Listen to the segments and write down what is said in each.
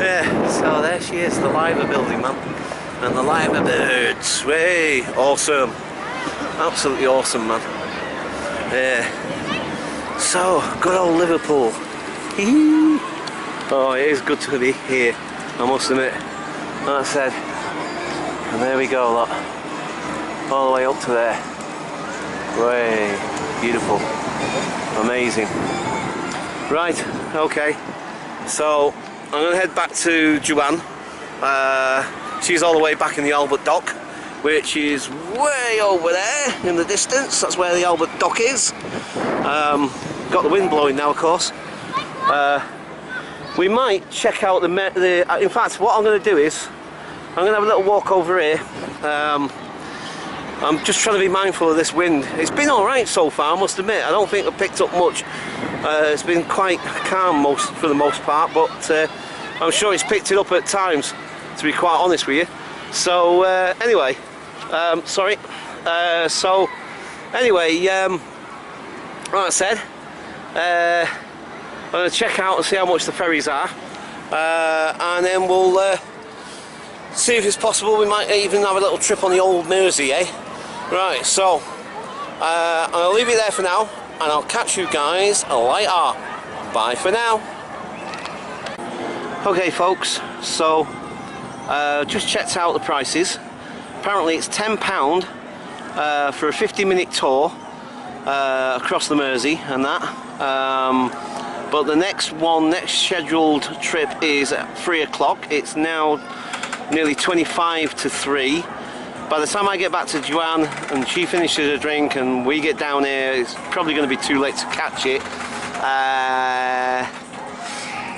Yeah, so there she is, the Liver building, man. And the Liver birds. Way awesome. Absolutely awesome, man. Yeah. So, good old Liverpool. Oh, it is good to be here, I must admit. Like I said. And there we go, look. All the way up to there. Way beautiful. Amazing. Right, okay. So I'm gonna head back to Joanne. She's all the way back in the Albert Dock, which is way over there in the distance. That's where the Albert Dock is. Got the wind blowing now, of course. We might check out in fact, what I'm going to do is I'm going to have a little walk over here. I'm just trying to be mindful of this wind. It's been alright so far, I must admit. I don't think I've picked up much. It's been quite calm for the most part, but I'm sure it's picked it up at times, to be quite honest with you. So anyway, sorry. So anyway, like I said, I'm going to check out and see how much the ferries are, and then we'll see if it's possible we might even have a little trip on the old Mersey, eh? Right, so I'll leave you there for now, and I'll catch you guys later. Bye for now. Okay folks, so just checked out the prices. Apparently it's £10 for a 50-minute tour across the Mersey and that. But the next scheduled trip is at 3 o'clock. It's now nearly 25 to 3. By the time I get back to Joanne and she finishes her drink and we get down here, it's probably going to be too late to catch it.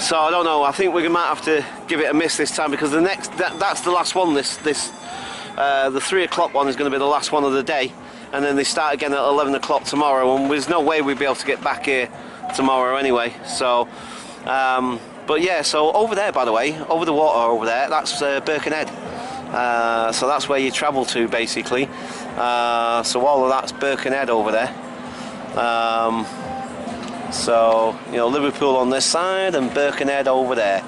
So I don't know. I think we might have to give it a miss this time, because the next that's the last one. The 3 o'clock one is going to be the last one of the day, and then they start again at 11 o'clock tomorrow. And there's no way we'd be able to get back here tomorrow anyway. So, but yeah. So over there, by the way, over the water over there, that's Birkenhead. So that's where you travel to, basically. So all of that's Birkenhead over there. So, you know, Liverpool on this side and Birkenhead over there.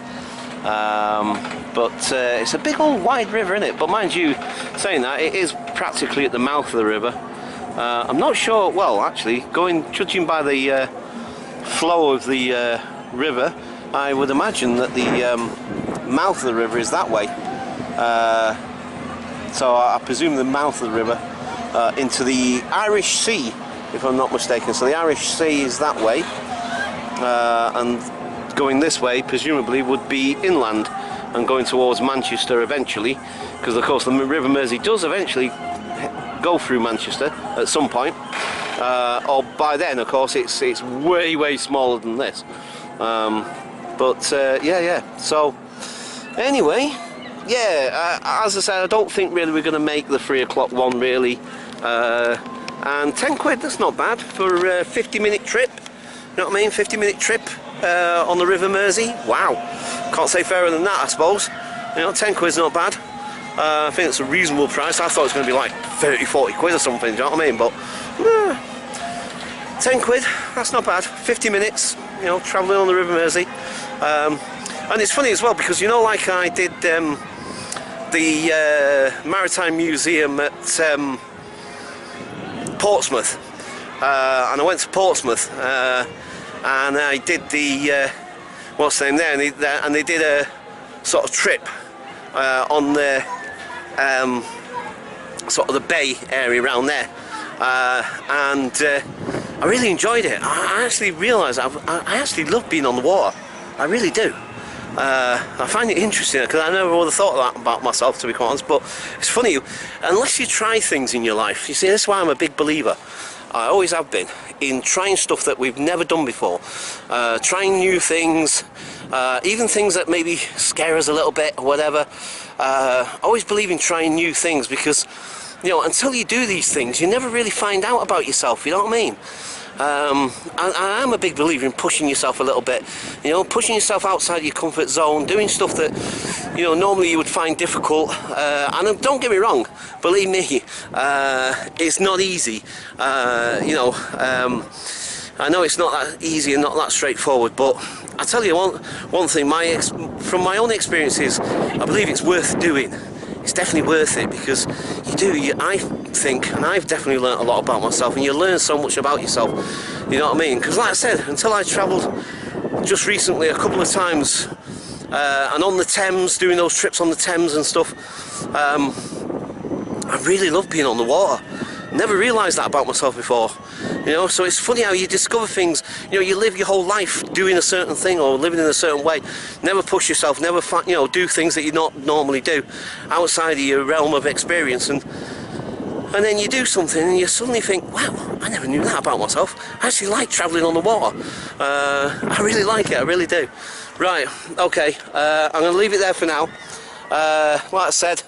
But it's a big old wide river, isn't it? But mind you, saying that, it is practically at the mouth of the river. I'm not sure, well, actually, judging by the flow of the river, I would imagine that the mouth of the river is that way. So I presume the mouth of the river into the Irish Sea, if I'm not mistaken. So the Irish Sea is that way, and going this way presumably would be inland and going towards Manchester eventually, because of course the River Mersey does eventually go through Manchester at some point, or by then of course it's way smaller than this. Yeah, so anyway, yeah, as I said, I don't think really we're going to make the 3 o'clock one really, and £10, that's not bad for a 50-minute trip, you know what I mean, 50-minute trip on the River Mersey. Wow, can't say fairer than that, I suppose. You know, £10's not bad. I think it's a reasonable price. I thought it was going to be like 30-40 quid or something, do you know what I mean, but £10, that's not bad. 50 minutes, you know, travelling on the River Mersey. And it's funny as well, because you know, like I did the Maritime Museum at Portsmouth, and I went to Portsmouth, and I did the what's the name there, and they did a sort of trip on the sort of the bay area around there, and I really enjoyed it. I actually realised I actually love being on the water. I really do. I find it interesting, because I never would have thought that about myself, to be quite honest. But it's funny, unless you try things in your life, you see, that's why I'm a big believer, I always have been, in trying stuff that we've never done before, trying new things, even things that maybe scare us a little bit or whatever. I always believe in trying new things, because, you know, until you do these things, you never really find out about yourself, you know what I mean? I am a big believer in pushing yourself a little bit, you know, pushing yourself outside your comfort zone, doing stuff that, you know, normally you would find difficult, and don't get me wrong, believe me, it's not easy, you know, I know it's not that easy and not that straightforward, but I tell you one thing, from my own experiences, I believe it's worth doing. It's definitely worth it, because I think, and I've definitely learnt a lot about myself, and you learn so much about yourself, you know what I mean? Because like I said, until I travelled just recently a couple of times, and on the Thames, doing those trips on the Thames and stuff, I really love being on the water. Never realised that about myself before, you know. So it's funny how you discover things. You know, you live your whole life doing a certain thing or living in a certain way. Never push yourself, never do things that you not normally do outside of your realm of experience, and then you do something and you suddenly think, wow, I never knew that about myself. I actually like travelling on the water. I really like it, I really do. Right, okay, I'm going to leave it there for now. Like I said,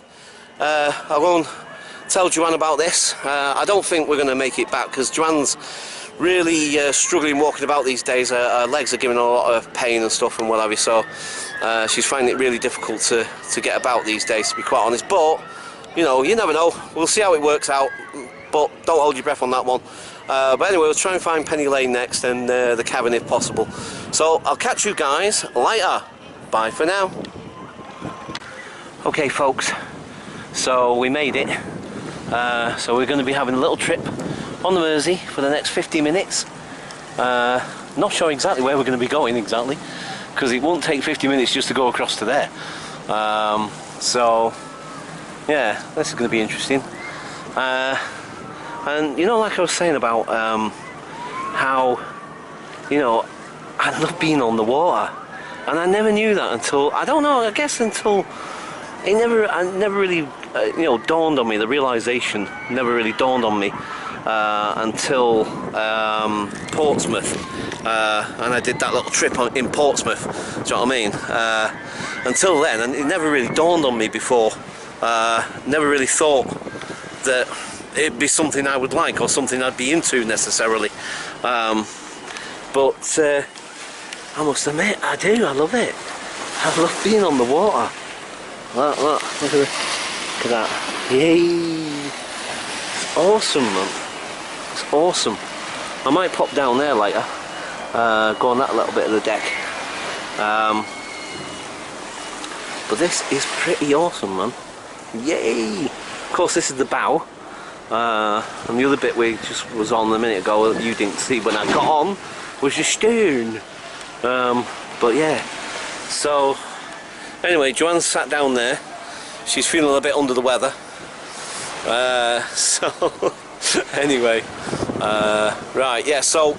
I won't tell Joanne about this. I don't think we're going to make it back, because Joanne's really struggling walking about these days. Her legs are giving her a lot of pain and stuff and what have you, so she's finding it really difficult to get about these days, to be quite honest. But you know, you never know, we'll see how it works out, but don't hold your breath on that one. But anyway, we'll try and find Penny Lane next, and the cabin if possible. So I'll catch you guys later. Bye for now. Okay folks, so we made it. So we're going to be having a little trip on the Mersey for the next 50 minutes. Not sure exactly where we're going to be going exactly, because it won't take 50 minutes just to go across to there. So yeah, this is going to be interesting. And you know, like I was saying about how, you know, I love being on the water, and I never knew that until, I don't know, I guess until it never really you know, dawned on me. The realization never really dawned on me until Portsmouth, and I did that little trip in Portsmouth, do you know what I mean? Until then, and it never really dawned on me before. Never really thought that it'd be something I would like or something I'd be into necessarily, but I must admit, I do. I love it. I love being on the water. Look at that. Yay! It's awesome, man. It's awesome. I might pop down there later, go on that little bit of the deck. But this is pretty awesome, man. Yay! Of course, this is the bow, and the other bit we just was on a minute ago that you didn't see when I got on was the stern. But yeah, so anyway, Joanne's sat down there. She's feeling a bit under the weather. So anyway, right, yeah, so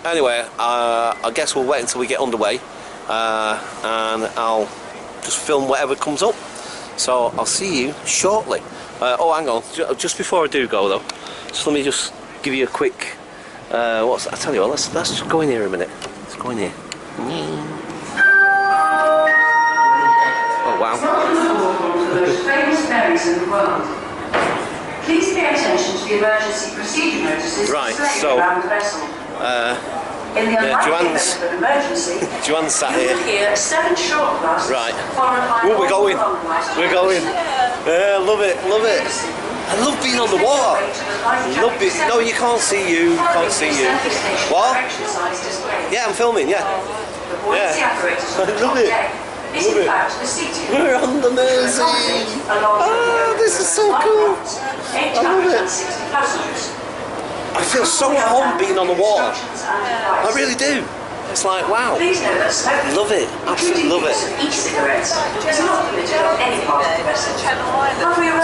anyway, I guess we'll wait until we get underway, and I'll just film whatever comes up. So I'll see you shortly. Oh, hang on, just before I do go though, just let me just give you a quick, I tell you what, let's just go in here a minute. Let's go in here. Oh wow. The most famous ferries in the world. Please pay attention to the emergency procedure notices displayed around the vessel. In the Joanne's sat here. Here 7 short blasts. Right. Oh, we're going. We're going. Yeah, love it, love it. I love being on the water. Love it. No, you can't see you. Can't see you. What? Yeah, I'm filming. Yeah. Yeah. I love it. Love it. We're on the Mersey. Oh, this is so cool. I love it. I feel so at home being on the water. I really do. It's like, wow. Love it. Absolutely love it.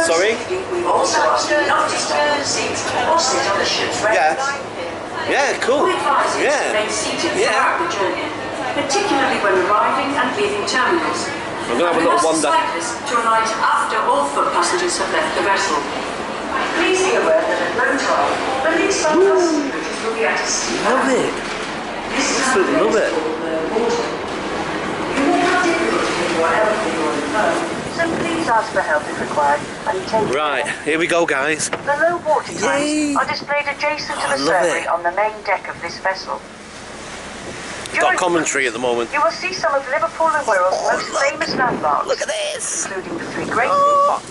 Sorry? Yeah. Yeah, cool. Yeah. Yeah. Particularly when arriving and leaving terminals. I'm going to have a little wander. To alight after all foot passengers have left the vessel. Please be aware that at low tide, the least fantastic bridges will be at a steep Love it. Absolutely love it. You may have difficulty with your elevator on the phone, so please ask for help if required and take Right, here we go, guys. The low water times are displayed adjacent to the survey on the main deck of this vessel. Got commentary at the moment. You will see some of Liverpool and Wirral's most famous landmarks. Look at this! Including the 3 great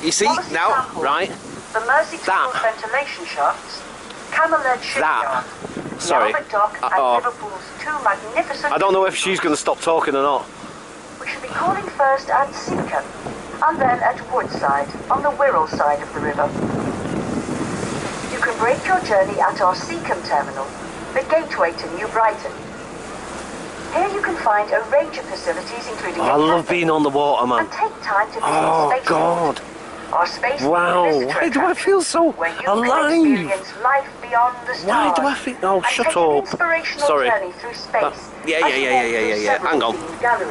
You see, now, right? the Mersey ventilation shafts, Camel-led shipyard, Sorry. The Albert Dock and Liverpool's two magnificent... I don't know if she's going to stop talking or not. We should be calling first at Seacombe, and then at Woodside, on the Wirral side of the river. You can break your journey at our Seacombe terminal, the gateway to New Brighton. Here you can find a range of facilities, including I love being on the water, man. And take time to visit Spaceport. God. Our space Wow, why do I feel so alive? Life beyond the stars. Why do I feel... Oh, shut up. Sorry. Yeah. Hang on.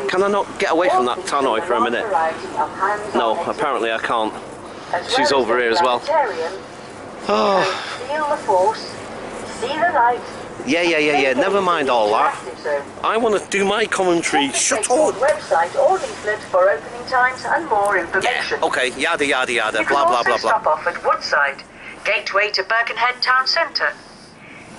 Can I not get away from that tannoy for a minute? No, apparently I can't. She's over here as well. Oh. Feel the force, see the light. Yeah. Never mind all that. I want to do my commentary. Shut up. Website or leaflet for opening times and more information. Yeah, okay, yada. You Blah, blah, blah, blah. Stop off at Woodside, gateway to Birkenhead Town Centre.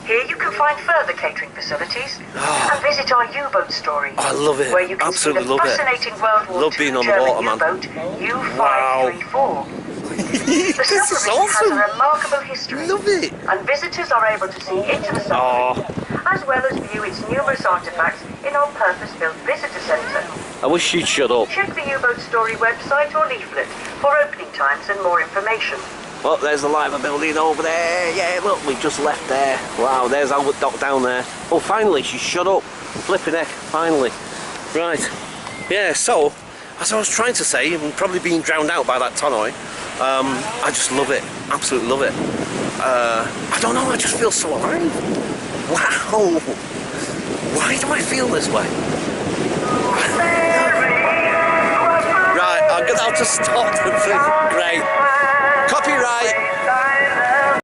Here you can find further catering facilities and visit our U-boat story. I love it. Where you can Absolutely see the love fascinating World War Love II being on the German water, man. U-boat U-534. The submarine has a remarkable history. Love it. And visitors are able to see into the submarine, as well as view its numerous artifacts in our purpose-built visitor centre. I wish she'd shut up. Check the U-boat story website or leaflet for opening times and more information. Oh, there's the Liver building over there. Yeah, look, we just left there. Wow, there's Albert Dock down there. Oh, finally, she shut up. Flipping heck, finally. Right. Yeah, so, as I was trying to say, I'm probably being drowned out by that tannoy. I just love it. Absolutely love it. I don't know, I just feel so alive. Wow. Why do I feel this way? Right, I'm going to have to stop the thing. Great. Copyright.